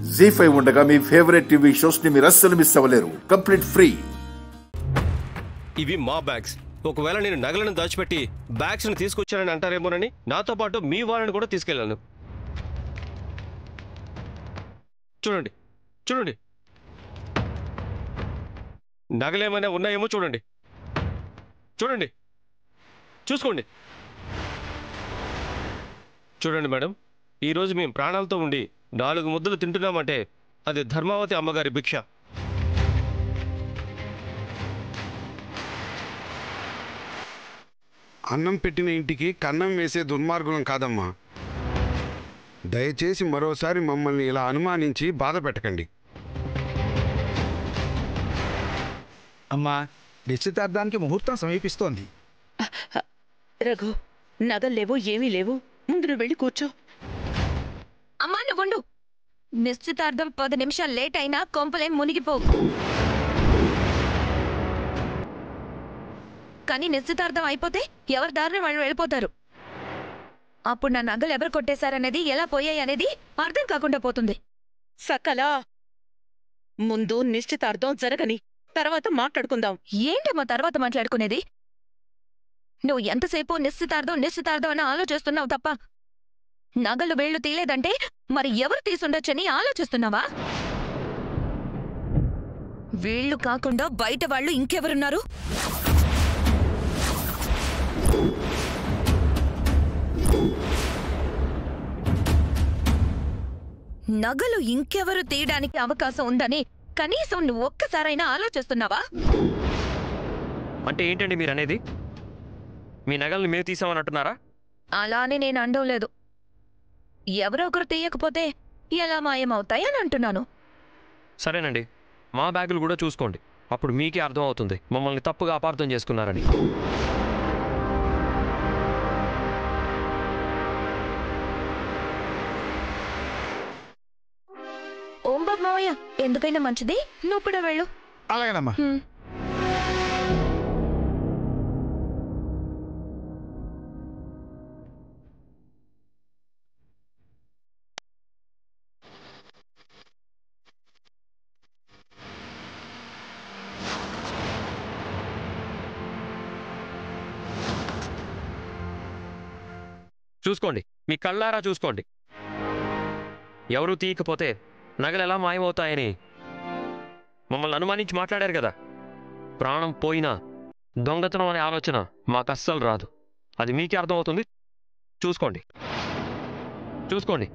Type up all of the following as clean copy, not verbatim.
ZEE5 ఉండగా మీ favourite TV shows ని మీరు అస్సలు మిస్ అవ్వలేరు. Complete free. ఇవి మా బ్యాగ్స్. ఒకవేళ నేను నగలను దాచిపెట్టి బ్యాగ్స్ ని తీసుకొచ్చానని అంటారేమోనని నాతో పాటు మీ వాళ్ళని కూడా తీసుకెళ్ళాను. చూడండి చూడండి, నగలేమైనా ఉన్నాయేమో చూడండి. చూడండి, చూసుకోండి. చూడండి మేడం, ఈరోజు మేము ప్రాణాలతో ఉండి 4 ముద్దలు తింటున్నామంటే అది ధర్మావతి అమ్మగారి భిక్ష. అన్నం పెట్టిన ఇంటికి కన్నం వేసే దుర్మార్గులం కాదమ్మా. దయచేసి మరోసారి మమ్మల్ని ఇలా అనుమానించి బాధ పెట్టకండి. అమ్మా, నిశ్చితార్థానికి ముహూర్తం సమీపిస్తోంది. రఘు, నగలు లేవు, ఏమీ లేవు. ముందు నువ్వు వెళ్ళి కూర్చో. అమ్మా నువ్వుండు. నిశ్చితార్థం 10 నిమిషాలు లేట్ అయినా కొంపలేం మునిగిపోవు. కానీ నిశ్చితార్థం అయిపోతే ఎవరి దారిని వాళ్ళు వెళ్ళిపోతారు. అప్పుడు నా నగలు ఎవరు కొట్టేశారనేది, ఎలా పోయాయి అనేది అర్థం కాకుండా పోతుంది. సకలా, ముందు నిశ్చితార్థం జరగని, తర్వాత మాట్లాడుకుందాం. ఏంటమ్మా తర్వాత మాట్లాడుకునేది? నువ్వు ఎంతసేపు నిశ్చితార్థం నిశ్చితార్థం అని ఆలోచిస్తున్నావు తప్ప నగలు వేళ్లు తీలేదంటే మరి ఎవరు తీసుండొచ్చని ఆలోచిస్తున్నావా? వీళ్ళు కాకుండా బయట వాళ్ళు ఇంకెవరున్నారు? నగలు ఇంకెవరు తీయడానికి అవకాశం ఉందని కనీసం నువ్వు ఒక్కసారైనా ఆలోచిస్తున్నావా? అంటే ఏంటండి మీరు అనేది? మీ నగల్ని మేము తీసామని అంటున్నారా? అలా అని నేను అనడం లేదు. ఎవరో ఒకరు తీయకపోతే ఎలా మాయమవుతాయని అంటున్నాను. సరేనండి, మా బ్యాగులు కూడా చూసుకోండి. అప్పుడు మీకే అర్థం అవుతుంది మమ్మల్ని తప్పుగా అపార్థం చేసుకున్నారని. ఓం బాబు మావయ్య, ఎందుకైనా మంచిది నువ్వు కూడా వెళ్ళు. అలాగేనమ్మా. చూసుకోండి, మీ కళ్ళారా చూసుకోండి. ఎవరూ తీయకపోతే నగలు ఎలా మాయమవుతాయని మమ్మల్ని అనుమానించి మాట్లాడారు కదా. ప్రాణం పోయినా దొంగతనం అనే ఆలోచన మాకు అస్సలు రాదు. అది మీకే అర్థమవుతుంది. చూసుకోండి చూసుకోండి.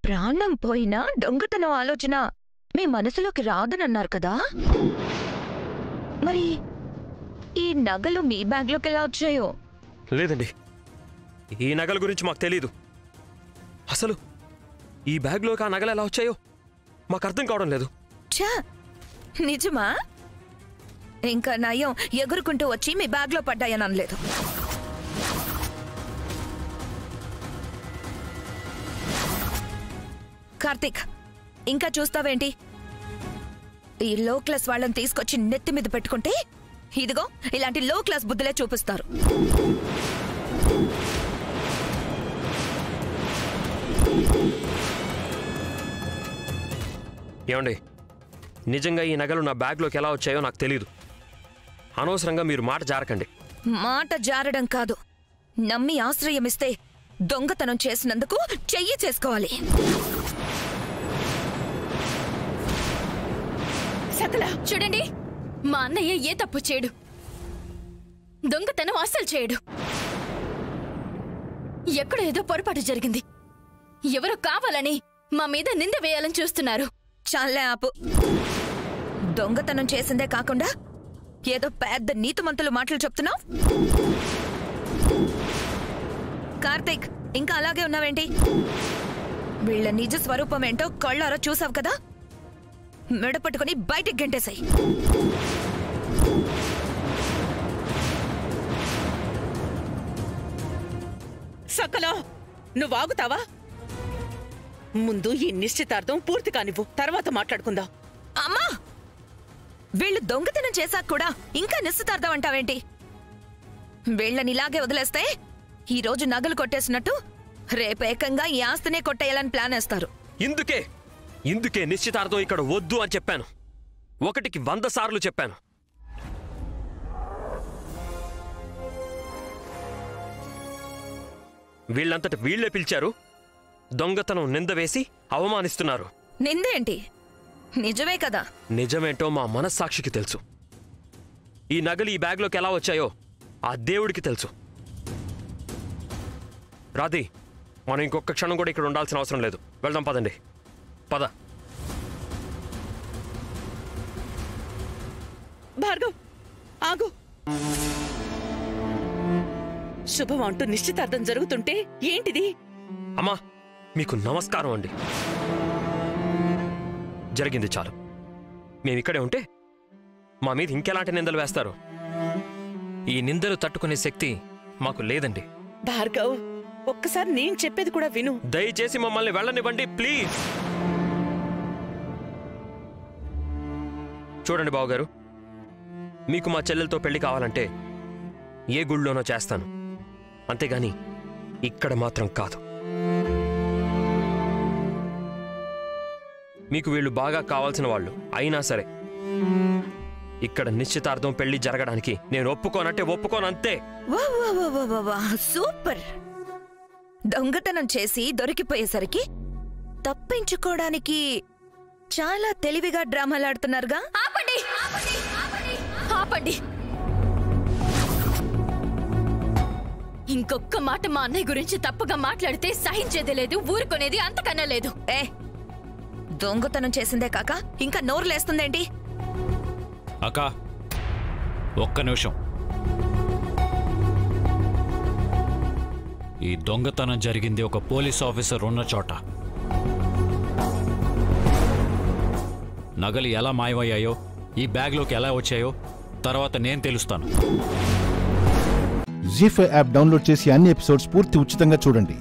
ప్రాణం పోయినా దొంగతనం ఆలోచన మీ మనసులోకి రాదనన్నారు కదా. మరి ఈ నగలు మీ బ్యాగ్లోకి ఎలా వచ్చాయో? లేదండి, ఈ నగల గురించి మాకు తెలీదు. అసలు ఈ బ్యాగ్లోకి ఆ నగలు ఎలా వచ్చాయో మాకు అర్థం కావడం లేదు. ఛా, నిజమా? ఇంకా నయం ఎగురుకుంటూ వచ్చి మీ బ్యాగ్లో పడ్డాయని అనలేదు. కార్తీక్, ఇంకా చూస్తావేంటి? ఈ లో క్లాస్ వాళ్ళని తీసుకొచ్చి నెత్తి మీద పెట్టుకుంటే ఇదిగో ఇలాంటి లో క్లాస్ బుద్ధులే చూపిస్తారు. ఏమండి, నిజంగా ఈ నగలు నా బ్యాగ్లోకి ఎలా వచ్చాయో నాకు తెలీదు. అనవసరంగా మీరు మాట జారకండి. మాట జారడం కాదు, నమ్మి ఆశ్రయమిస్తే దొంగతనం చేసినందుకు చెయ్యి చేసుకోవాలి. సకల చూడండి, మా అన్నయ్య ఏ తప్పు చేయడు, దొంగతనం అస్సలు చేయడు. ఎక్కడ ఏదో పొరపాటు జరిగింది. ఎవరో కావాలని మా మీద నింద వేయాలని చూస్తున్నారు. చాలే ఆపు. దొంగతనం చేసిందే కాకుండా ఏదో పెద్ద నీతిమంతులు మాటలు చెప్తున్నావు. కార్తీక్, ఇంకా అలాగే ఉన్నావేంటి? వీళ్ళ నిజ స్వరూపం ఏంటో కళ్ళారా చూసావు కదా, మెడపట్టుకుని బయటికి గెంటేశాయి. సకల, నువ్వు ఆగుతావా? ముందు ఈ నిశ్చితార్థం పూర్తి కానివ్వు, తర్వాత మాట్లాడుకుందాం. అమ్మా, వీళ్ళు దొంగతనం చేశాక కూడా ఇంకా నిశ్చితార్థం అంటావేంటి? వీళ్ళని ఇలాగే వదిలేస్తే ఈ రోజు నగలు కొట్టేసినట్టు రేపు ఏకంగా ఈ ఆస్తినే కొట్టేయాలని ప్లాన్ వేస్తారు. ఇందుకే నిశ్చితార్థం ఇక్కడ వద్దు అని చెప్పాను. 1కి 100 సార్లు చెప్పాను. వీళ్ళంతటి వీళ్లే పిలిచారు, దొంగతనం నింద వేసి అవమానిస్తున్నారు. నిందేంటి? నిజమే కదా. నిజమేంటో మా మనస్సాక్షికి తెలుసు. ఈ నగలు ఈ బ్యాగ్లోకి ఎలా వచ్చాయో ఆ దేవుడికి తెలుసు. రాధి, మనం ఇంకొక క్షణం కూడా ఇక్కడ ఉండాల్సిన అవసరం లేదు. వెళ్దాం పదండి. పద. భార్గవ్, ఆగు. శుభం అంటూ నిశ్చితార్థం జరుగుతుంటే ఏంటిది? అమ్మా, మీకు నమస్కారం అండి. జరిగింది చాలు. మేమిక్కడే ఉంటే మా మీద ఇంకెలాంటి నిందలు వేస్తారు? ఈ నిందలు తట్టుకునే శక్తి మాకు లేదండి. భార్గవ్, ఒక్కసారి నేను చెప్పేది కూడా విను. దయచేసి మమ్మల్ని వెళ్ళనివ్వండి ప్లీజ్. చూడండి బావగారు, మీకు మా చెల్లెలతో పెళ్లి కావాలంటే ఏ గుళ్ళోనో చేస్తాను, అంతేగాని ఇక్కడ మాత్రం కాదు. మీకు వీళ్ళు బాగా కావాల్సిన వాళ్ళు అయినా సరే ఇక్కడ నిశ్చితార్థం పెళ్లి జరగడానికి నేను ఒప్పుకోనంటే ఒప్పుకోనంతే. సూపర్. దొంగతనం చేసి దొరికిపోయేసరికి తప్పించుకోవడానికి చాలా తెలివిగా డ్రామాలాడుతున్నారుగా. ఆపండి, ఆపండి. ఇంకొక్క మాట మా అన్నయ్య గురించి తప్పుగా మాట్లాడితే సహించేదే లేదు, ఊరుకునేది అంతకన్నా లేదు. దొంగతనం చేసిందే కాక ఇంకా నోరు లేస్తుందేంటి? అక్క, ఒక్క నిమిషం. ఈ దొంగతనం జరిగింది ఒక పోలీస్ ఆఫీసర్ ఉన్న చోట. నగలు ఎలా మాయమయ్యాయో, ఈ బ్యాగ్లోకి ఎలా వచ్చాయో తర్వాత నేను తెలుస్తాను. జీ5 యాప్ డౌన్లోడ్ చేసి అన్ని ఎపిసోడ్స్ పూర్తి ఉచితంగా చూడండి.